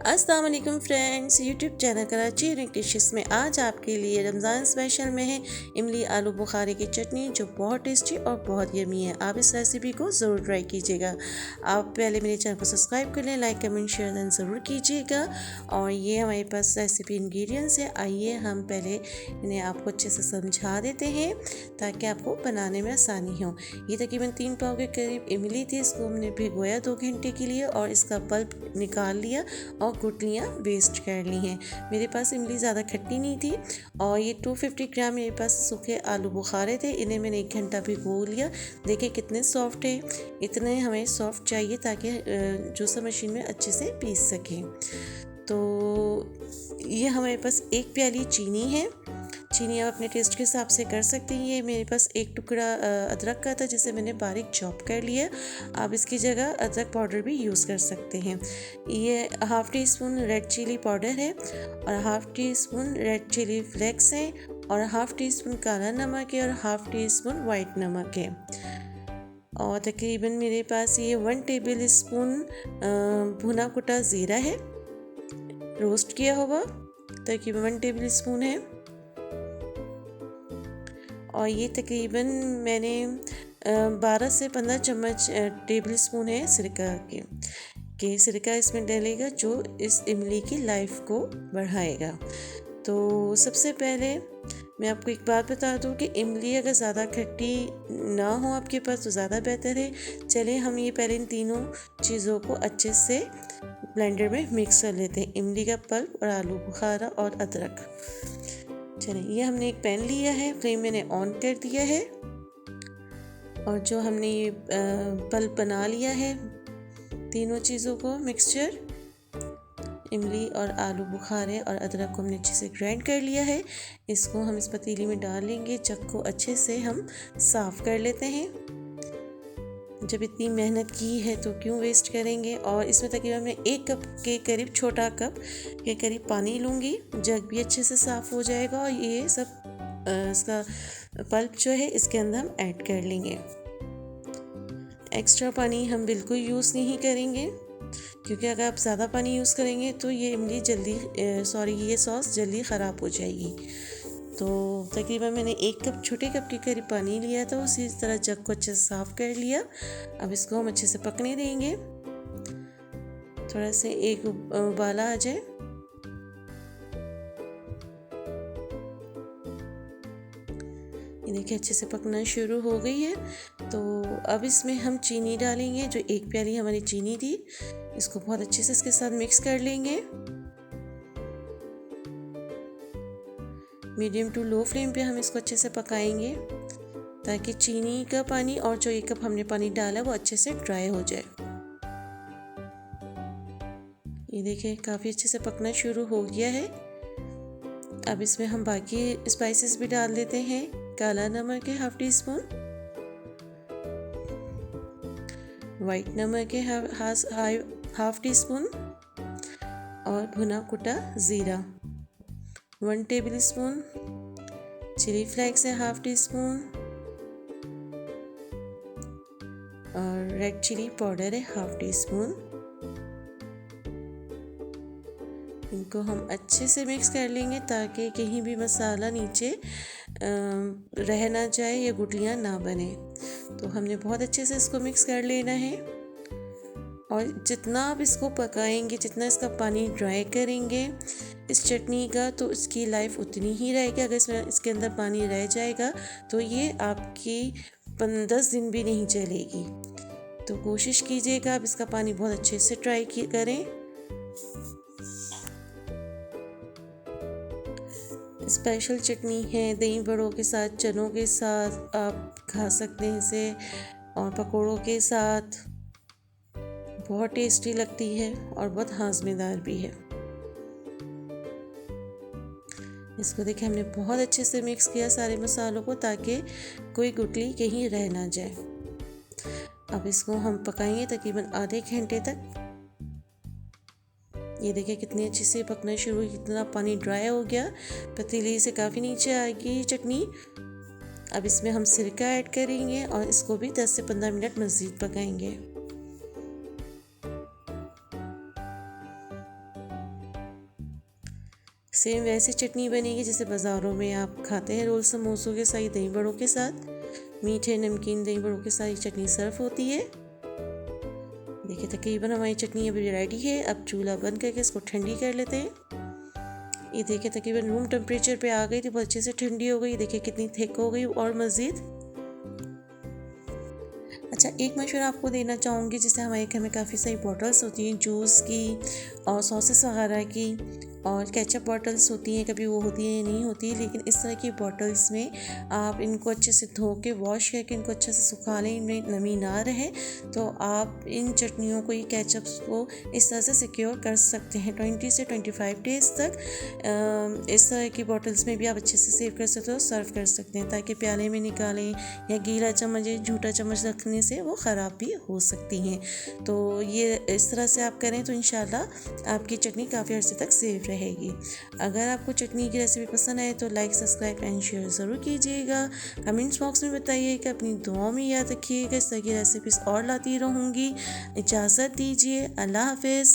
अस्सलाम वालेकुम friends, YouTube channel Karachi dishes में आज आपके लिए रमज़ान स्पेशल में है इमली आलू बुखारे की चटनी जो बहुत टेस्टी और बहुत यमी है। आप इस रेसिपी को ज़रूर ट्राई कीजिएगा। आप पहले मेरे चैनल को सब्सक्राइब कर लें, लाइक कमेंट शेयर देन ज़रूर कीजिएगा। और ये हमारे पास रेसिपी इंग्रेडिएंट्स है। आइए हम पहले इन्हें आपको अच्छे से समझा देते हैं ताकि आपको बनाने में आसानी हो। ये तकरीबन 3 पाव के करीब इमली थी, इसको हमने भिगोया 2 घंटे के लिए और इसका पल्प निकाल लिया और गुठलियाँ वेस्ट कर ली हैं। मेरे पास इमली ज़्यादा खट्टी नहीं थी। और ये 250 ग्राम मेरे पास सूखे आलू बुखारे थे, इन्हें मैंने 1 घंटा भिगो लिया। देखिए कितने सॉफ्ट है, इतने हमें सॉफ्ट चाहिए ताकि जूसर मशीन में अच्छे से पीस सकें। तो ये हमारे पास 1 प्याली चीनी है। चीनी आप अपने टेस्ट के हिसाब से कर सकते हैं। ये मेरे पास 1 टुकड़ा अदरक का था जिसे मैंने बारीक चॉप कर लिया। आप इसकी जगह अदरक पाउडर भी यूज़ कर सकते हैं। ये half teaspoon red chilli powder है और half teaspoon red chilli flakes है और हाफ़ टी स्पून काला नमक है और हाफ़ टी स्पून वाइट नमक है। और तकरीबन मेरे पास ये 1 टेबल स्पून भुना कुटा ज़ीरा है, रोस्ट किया हुआ, तकरीबन 1 टेबल स्पून है। और ये तकरीबन मैंने 12 से 15 चम्मच टेबल स्पून है सिरका के सिरका इसमें डालेगा जो इस इमली की लाइफ को बढ़ाएगा। तो सबसे पहले मैं आपको एक बात बता दूं कि इमली अगर ज़्यादा खट्टी ना हो आपके पास तो ज़्यादा बेहतर है। चलिए हम ये पहले इन तीनों चीज़ों को अच्छे से ब्लेंडर में मिक्स कर लेते हैं, इमली का पल्प और आलू बुखारा और अदरक। चलिए ये हमने एक पैन लिया है, फ्लेम मैंने ऑन कर दिया है और जो हमने ये पल्प बना लिया है तीनों चीज़ों को मिक्सचर इमली और आलू बुखारे और अदरक को हमने अच्छे से ग्राइंड कर लिया है। इसको हम इस पतीली में डाल लेंगे, जग को अच्छे से हम साफ़ कर लेते हैं। जब इतनी मेहनत की है तो क्यों वेस्ट करेंगे। और इसमें तकरीबन मैं 1 कप के करीब, छोटा कप के करीब पानी लूँगी। जग भी अच्छे से साफ़ हो जाएगा और ये सब इसका पल्प जो है इसके अंदर हम ऐड कर लेंगे। एक्स्ट्रा पानी हम बिल्कुल यूज़ नहीं करेंगे क्योंकि अगर आप ज़्यादा पानी यूज़ करेंगे तो ये इमली ये सॉस जल्दी ख़राब हो जाएगी। तो तकरीबन मैंने 1 कप, छोटे कप के करीब पानी लिया था, उसी तरह जग को अच्छे से साफ़ कर लिया। अब इसको हम अच्छे से पकने देंगे, थोड़ा से एक उबाला आ जाए। ये देखिए अच्छे से पकना शुरू हो गई है। तो अब इसमें हम चीनी डालेंगे, जो 1 प्याली हमारी चीनी थी, इसको बहुत अच्छे से इसके साथ मिक्स कर लेंगे। मीडियम टू लो फ्लेम पे हम इसको अच्छे से पकाएंगे ताकि चीनी का पानी और जो 1 कप हमने पानी डाला वो अच्छे से ड्राई हो जाए। ये देखिए काफ़ी अच्छे से पकना शुरू हो गया है। अब इसमें हम बाकी स्पाइसेस भी डाल देते हैं। काला नमक है हाफ़ टी स्पून, वाइट नमक है हाफ़ टी स्पून और भुना कुटा ज़ीरा 1 टेबल स्पून, चिली फ्लेक्स है हाफ़ टी स्पून और रेड चिली पाउडर है हाफ़ टी स्पून। इनको हम अच्छे से मिक्स कर लेंगे ताकि कहीं भी मसाला नीचे रह ना जाए या गुठलियाँ ना बने। तो हमने बहुत अच्छे से इसको मिक्स कर लेना है और जितना आप इसको पकाएंगे, जितना इसका पानी ड्राई करेंगे इस चटनी का, तो इसकी लाइफ उतनी ही रहेगी। अगर इसके अंदर पानी रह जाएगा तो ये आपकी 10 दिन भी नहीं चलेगी। तो कोशिश कीजिएगा आप इसका पानी बहुत अच्छे से करें। स्पेशल चटनी है, दही बड़ों के साथ, चनों के साथ आप खा सकते हैं इसे, और पकौड़ों के साथ बहुत टेस्टी लगती है और बहुत हाज़मेदार भी है। इसको देखिए हमने बहुत अच्छे से मिक्स किया सारे मसालों को ताकि कोई गुठली कहीं रह ना जाए। अब इसको हम पकाएंगे तकरीबन आधे घंटे तक। ये देखिए कितनी अच्छे से पकना शुरू हुई, कितना पानी ड्राई हो गया, पतीली से काफ़ी नीचे आएगी चटनी। अब इसमें हम सिरका ऐड करेंगे और इसको भी 10 से 15 मिनट मज़ीद पकाएंगे। सेम वैसे चटनी बनेगी जैसे बाज़ारों में आप खाते हैं रोल समोसों के साथ, दही बड़ों के साथ। मीठे नमकीन दही बड़ों के साथ ये चटनी सर्व होती है। देखिए तकरीबन हमारी चटनी अभी रेडी है। अब चूल्हा बंद करके इसको ठंडी कर लेते हैं। ये देखिए तकरीबन रूम टेम्परेचर पे आ गई थी, बहुत अच्छे से ठंडी हो गई। देखिए कितनी थिक हो गई और मज़ीद। अच्छा, एक मशवरा आपको देना चाहूँगी, जैसे हमारे घर में काफ़ी सारी बॉटल्स होती हैं जूस की और सॉसेस वगैरह की, और केचप बॉटल्स होती हैं, कभी वो होती हैं या नहीं होती, लेकिन इस तरह की बॉटल्स में आप इनको अच्छे से धो के वॉश करके इनको अच्छे से सुखा लें, इनमें नमी ना रहे, तो आप इन चटनियों को, ये केचप्स को इस तरह से सिक्योर कर सकते हैं 20 से 25 डेज़ तक। इस तरह की बॉटल्स में भी आप अच्छे से सेव कर सकते हो, सर्व कर सकते हैं, ताकि प्याले में निकालें या गीला चम्मच या झूठा चम्मच रखने से वो ख़राब भी हो सकती हैं। तो ये इस तरह से आप करें तो इंशाल्लाह आपकी चटनी काफ़ी अर्से तक सेफ रहेगी। अगर आपको चटनी की रेसिपी पसंद आए तो लाइक, सब्सक्राइब एंड शेयर ज़रूर कीजिएगा। कमेंट्स बॉक्स में बताइए कि अपनी दुआओं में याद रखिएगा। इस तरह की रेसिपीज़ और लाती रहूँगी। इजाज़त दीजिए, अल्लाह हाफ़िज़।